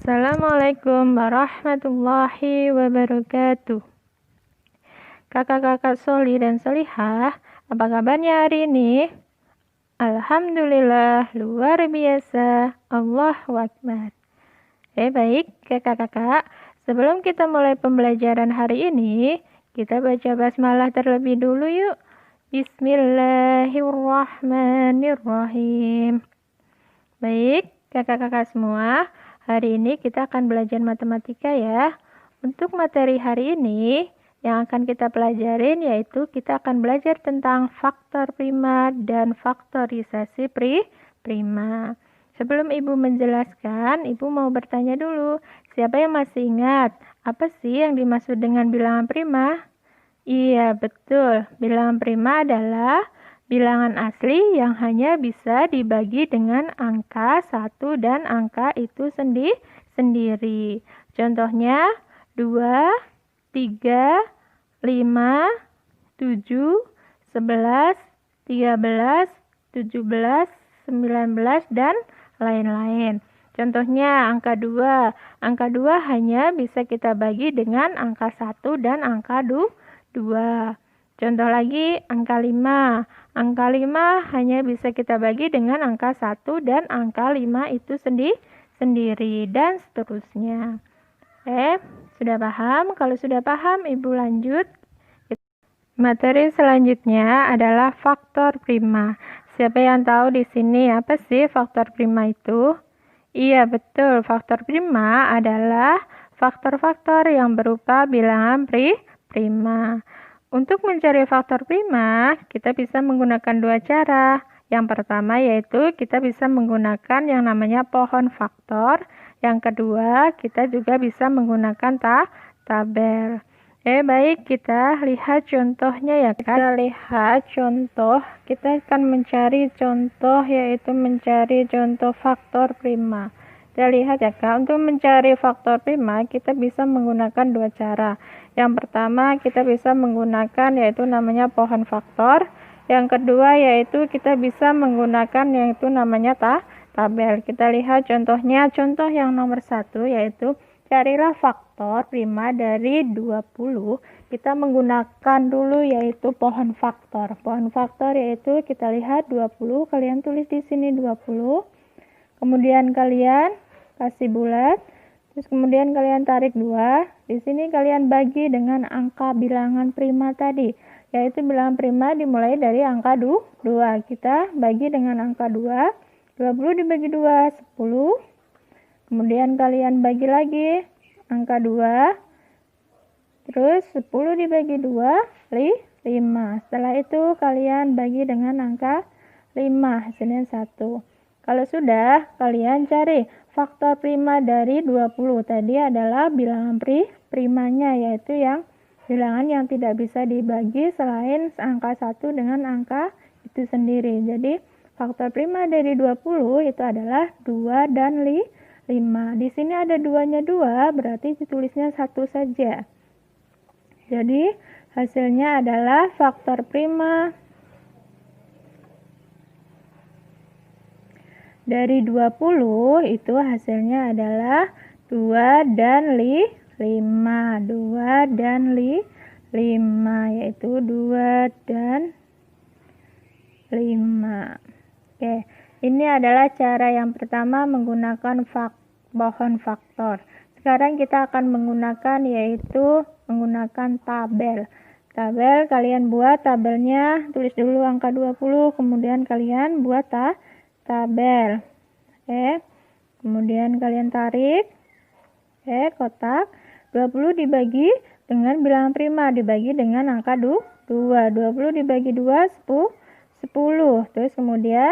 Assalamualaikum warahmatullahi wabarakatuh. Kakak-kakak Soli dan Solihah, apa kabarnya hari ini? Alhamdulillah, luar biasa. Allahu Akbar. Baik, kakak-kakak. Sebelum kita mulai pembelajaran hari ini, kita baca basmalah terlebih dulu yuk. Bismillahirrahmanirrahim. Baik, kakak-kakak semua. Hari ini kita akan belajar matematika ya. Untuk materi hari ini, yang akan kita pelajarin yaitu kita akan belajar tentang faktor prima dan faktorisasi prima. Sebelum Ibu menjelaskan, Ibu mau bertanya dulu. Siapa yang masih ingat? Apa sih yang dimaksud dengan bilangan prima? Iya, betul. Bilangan prima adalah bilangan asli yang hanya bisa dibagi dengan angka 1 dan angka itu sendiri. Contohnya 2, 3, 5, 7, 11, 13, 17, 19, dan lain-lain. Contohnya angka 2. Angka 2 hanya bisa kita bagi dengan angka 1 dan angka 2. Contoh lagi angka 5. Angka 5 hanya bisa kita bagi dengan angka 1 dan angka 5 itu sendiri dan seterusnya. Sudah paham? Kalau sudah paham, Ibu lanjut. Materi selanjutnya adalah faktor prima. Siapa yang tahu di sini apa sih faktor prima itu? Iya, betul. Faktor prima adalah faktor-faktor yang berupa bilangan prima. Untuk mencari faktor prima, kita bisa menggunakan dua cara. Yang pertama yaitu kita bisa menggunakan yang namanya pohon faktor. Yang kedua, kita juga bisa menggunakan tabel. Baik, kita lihat contohnya ya. Kita lihat contoh. Kita akan mencari contoh yaitu mencari contoh faktor prima. Kita lihat ya Kak, untuk mencari faktor prima kita bisa menggunakan dua cara. Yang pertama kita bisa menggunakan yaitu namanya pohon faktor. Yang kedua yaitu kita bisa menggunakan yaitu namanya tabel. Kita lihat contohnya, contoh yang nomor 1 yaitu carilah faktor prima dari 20. Kita menggunakan dulu yaitu pohon faktor. Pohon faktor yaitu kita lihat 20, kalian tulis di sini 20. Kemudian kalian kasih bulat, terus kemudian kalian tarik 2. Di sini kalian bagi dengan angka bilangan prima tadi, yaitu bilangan prima dimulai dari angka 2. Kita bagi dengan angka 2. 20 dibagi 2, 10. Kemudian kalian bagi lagi angka 2. Terus 10 dibagi 2, 5. Setelah itu kalian bagi dengan angka 5, hasilnya 1. Kalau sudah, kalian cari faktor prima dari 20. Tadi adalah bilangan primanya, yaitu yang bilangan yang tidak bisa dibagi selain angka 1 dengan angka itu sendiri. Jadi, faktor prima dari 20 itu adalah 2 dan 5. Di sini ada 2-nya 2, berarti ditulisnya 1 saja. Jadi, hasilnya adalah faktor prima dari 20 itu hasilnya adalah 2 dan 5. 2 dan 5, yaitu 2 dan 5. Oke, ini adalah cara yang pertama menggunakan pohon faktor. Sekarang kita akan menggunakan yaitu menggunakan tabel. Tabel kalian buat tabelnya, tulis dulu angka 20, kemudian kalian buat tabel. Kemudian kalian tarik kotak. 20 dibagi dengan bilangan prima, dibagi dengan angka 2. 20 dibagi 2, 10. Terus kemudian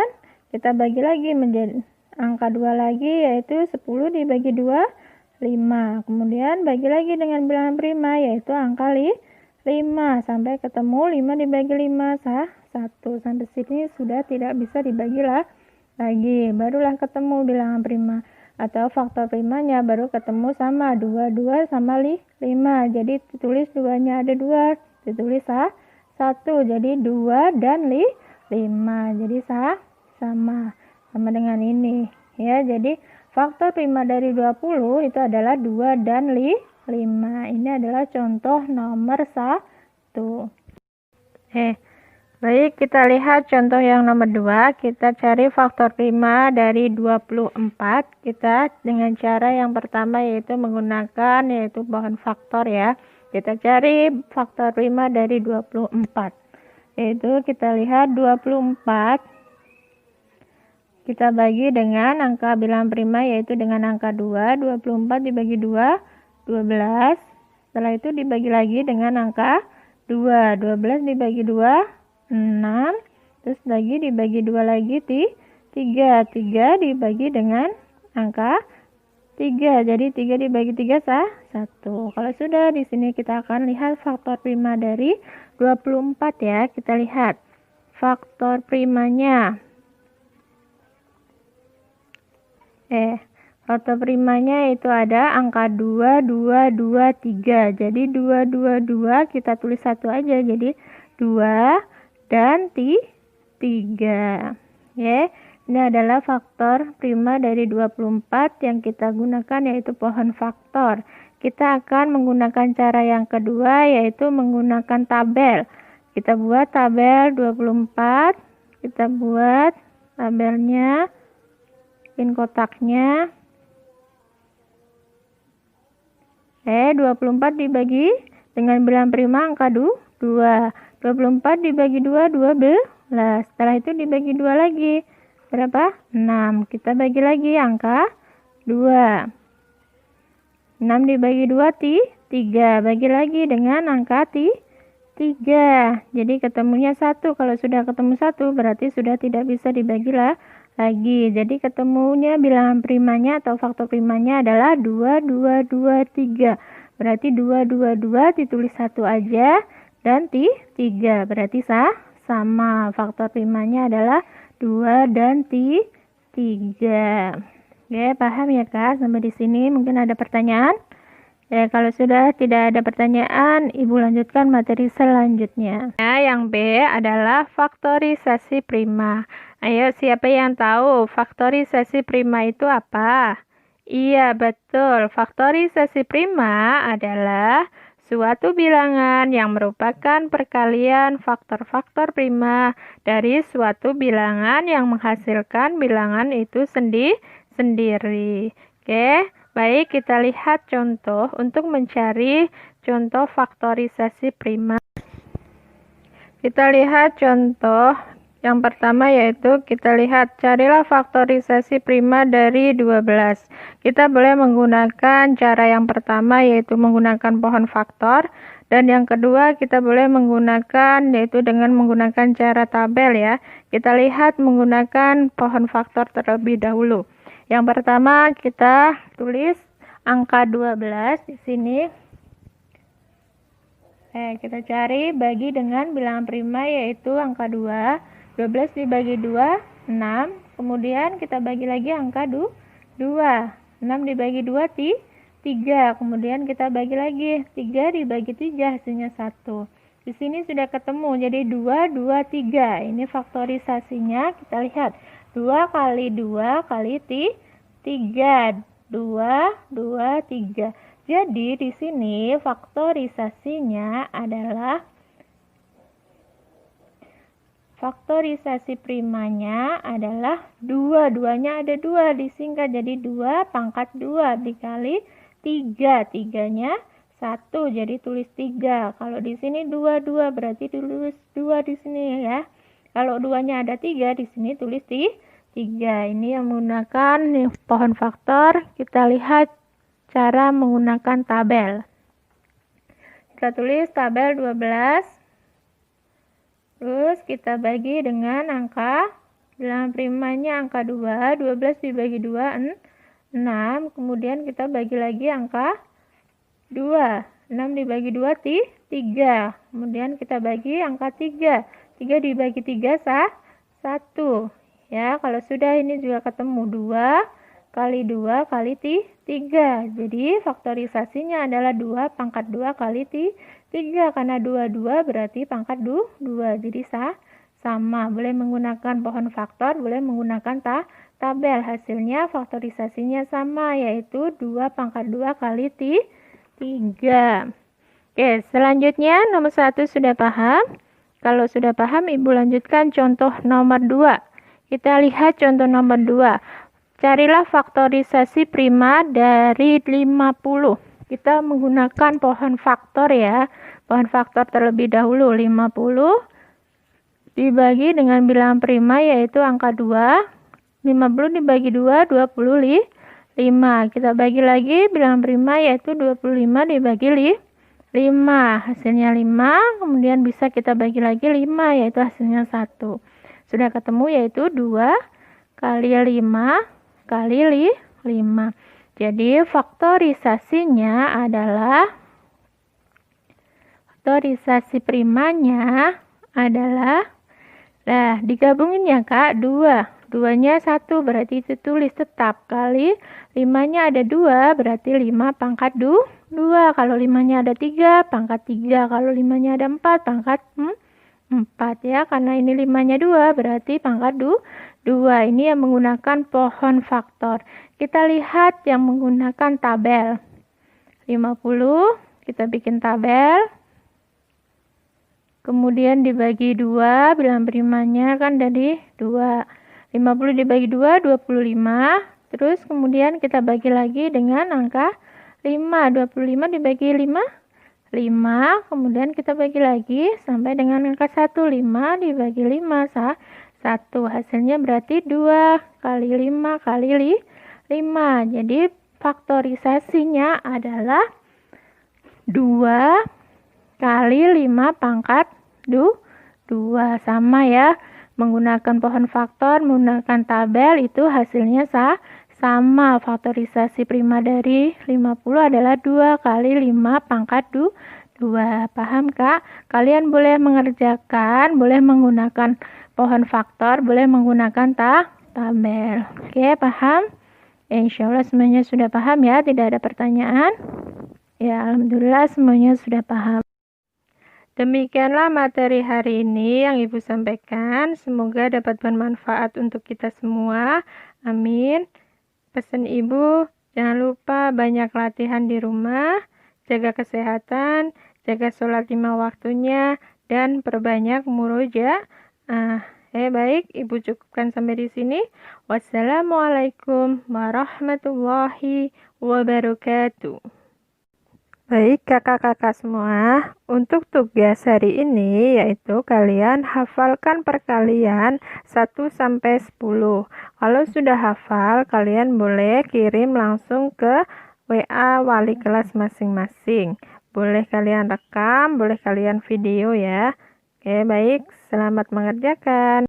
kita bagi lagi menjadi angka 2 lagi, yaitu 10 dibagi 2, 5. Kemudian bagi lagi dengan bilangan prima, yaitu angka 5. Sampai ketemu 5 dibagi 5, 1. Sampai sini sudah tidak bisa dibagi lagi, barulah ketemu bilangan prima atau faktor primanya, baru ketemu sama 2 sama 5. Jadi ditulis 2-nya ada 2, ditulis 1. Jadi 2 dan 5. Jadi sama dengan ini ya. Jadi Faktor prima dari 20 itu adalah 2 dan 5. Ini adalah contoh nomor 1. Baik, kita lihat contoh yang nomor 2. Kita cari faktor prima dari 24. Kita dengan cara yang pertama yaitu menggunakan pohon faktor ya. Kita cari faktor prima dari 24. Yaitu kita lihat 24 kita bagi dengan angka bilangan prima yaitu dengan angka 2. 24 dibagi 2, 12. Setelah itu dibagi lagi dengan angka 2. 12 dibagi 2, 6. Terus lagi dibagi 2 lagi, 3. 3 dibagi dengan angka 3. Jadi 3 dibagi 3 1. Kalau sudah, di sini kita akan lihat faktor prima dari 24 ya. Kita lihat faktor primanya. Faktor primanya itu ada angka 2, 2, 2, 3. Jadi 2, 2, 2 kita tulis satu aja. Jadi 2 dan 3. Ya. Ini adalah faktor prima dari 24 yang kita gunakan yaitu pohon faktor. Kita akan menggunakan cara yang kedua yaitu menggunakan tabel. Kita buat tabel 24. Kita buat tabelnya. Bikin kotaknya. 24 dibagi dengan bilangan prima angka 2. 24 dibagi 2, 12. Setelah itu dibagi 2 lagi. Berapa? 6. Kita bagi lagi angka 2. 6 dibagi 2, 3. Bagi lagi dengan angka 3. Jadi ketemunya 1. Kalau sudah ketemu 1 berarti sudah tidak bisa dibagi lagi. Jadi ketemunya bilangan primanya atau faktor primanya adalah 2, 2, 2, 3. Berarti 2, 2, 2 ditulis 1 aja dan 3. Berarti sama. Faktor primanya adalah 2 dan 3. Oke, paham ya Kak? Sampai di sini mungkin ada pertanyaan? Ya, kalau sudah tidak ada pertanyaan, Ibu lanjutkan materi selanjutnya. Yang B adalah faktorisasi prima. Ayo, siapa yang tahu faktorisasi prima itu apa? Iya, betul. Faktorisasi prima adalah suatu bilangan yang merupakan perkalian faktor-faktor prima dari suatu bilangan yang menghasilkan bilangan itu sendiri. Oke. Baik, kita lihat contoh untuk mencari contoh faktorisasi prima. Kita lihat contoh yang pertama yaitu kita lihat carilah faktorisasi prima dari 12. Kita boleh menggunakan cara yang pertama yaitu menggunakan pohon faktor. Dan yang kedua kita boleh menggunakan yaitu dengan menggunakan cara tabel ya. Kita lihat menggunakan pohon faktor terlebih dahulu. Yang pertama kita tulis angka 12 di sini. Kita cari bagi dengan bilangan prima yaitu angka 2. 12 dibagi 2, 6. Kemudian kita bagi lagi angka 2. 6 dibagi 2, 3. Kemudian kita bagi lagi. 3 dibagi 3 hasilnya 1. Di sini sudah ketemu. Jadi 2, 2, 3. Ini faktorisasinya. Kita lihat. 2 kali 2 kali 3. 2, 2, 3. Jadi di sini faktorisasinya adalah faktorisasi primanya adalah 2. 2-nya ada 2 disingkat jadi 2 pangkat 2 dikali 3. 3-nya 1 jadi tulis 3. Kalau di sini 2, 2 berarti tulis 2 di sini ya. Kalau 2-nya ada 3 di sini tulis 3. Ini yang menggunakan pohon faktor. Kita lihat cara menggunakan tabel. Kita tulis tabel 12. Terus kita bagi dengan angka bilangan primanya angka 2. 12 dibagi 2, 6. Kemudian kita bagi lagi angka 2. 6 dibagi 2, 3. Kemudian kita bagi angka 3. 3 dibagi 3, 1. Ya, kalau sudah ini juga ketemu 2 kali 2 kali 3. Jadi faktorisasinya adalah 2 pangkat 2 kali 3. Karena 2 berarti pangkat 2. Jadi sama. Boleh menggunakan pohon faktor, boleh menggunakan tabel. Hasilnya faktorisasinya sama, yaitu 2 pangkat 2 kali 3. Oke, selanjutnya nomor 1 sudah paham? Kalau sudah paham, Ibu lanjutkan contoh nomor 2. Kita lihat contoh nomor 2. Carilah faktorisasi prima dari 50. Kita menggunakan pohon faktor ya. Pohon faktor terlebih dahulu. 50 dibagi dengan bilangan prima yaitu angka 2. 50 dibagi 2, 25. Kita bagi lagi bilangan prima yaitu 25 dibagi 5. Hasilnya 5. Kemudian bisa kita bagi lagi 5 yaitu hasilnya 1. Sudah ketemu yaitu 2 kali 5 kali 5. Jadi faktorisasinya adalah faktorisasi primanya adalah, nah digabungin ya Kak, 2. 2-nya 1 berarti itu tulis tetap kali 5-nya ada 2 berarti 5 pangkat 2. Kalau 5-nya ada 3 pangkat 3. Kalau 5-nya ada 4 pangkat 4 ya, karena ini 5-nya 2 berarti pangkat 2. Ini yang menggunakan pohon faktor. Kita lihat yang menggunakan tabel. 50 kita bikin tabel. Kemudian dibagi 2, bilangan primanya kan dari 2. 50 dibagi 2, 25. Terus kemudian kita bagi lagi dengan angka 5. 25 dibagi 5, 5. Kemudian kita bagi lagi sampai dengan angka 1. 5 dibagi 5, 1. Hasilnya berarti 2 kali 5 kali 5. Jadi faktorisasinya adalah 2 kali 5 pangkat 2. Sama ya. Menggunakan pohon faktor, menggunakan tabel, itu hasilnya sama. Faktorisasi prima dari 50 adalah 2 kali 5 pangkat 2. Paham Kak? Kalian boleh mengerjakan, boleh menggunakan pohon faktor, boleh menggunakan tabel. Oke, paham? Insya Allah semuanya sudah paham ya, tidak ada pertanyaan. Ya, alhamdulillah semuanya sudah paham. Demikianlah materi hari ini yang Ibu sampaikan. Semoga dapat bermanfaat untuk kita semua. Amin. Pesan Ibu, jangan lupa banyak latihan di rumah, jaga kesehatan, jaga sholat 5 waktunya, dan perbanyak murojaah. Baik, Ibu cukupkan sampai di sini. Wassalamualaikum warahmatullahi wabarakatuh. Baik kakak-kakak semua, untuk tugas hari ini yaitu kalian hafalkan perkalian 1-10. Kalau sudah hafal, kalian boleh kirim langsung ke WA wali kelas masing-masing. Boleh kalian rekam, boleh kalian video ya. Oke, baik, selamat mengerjakan.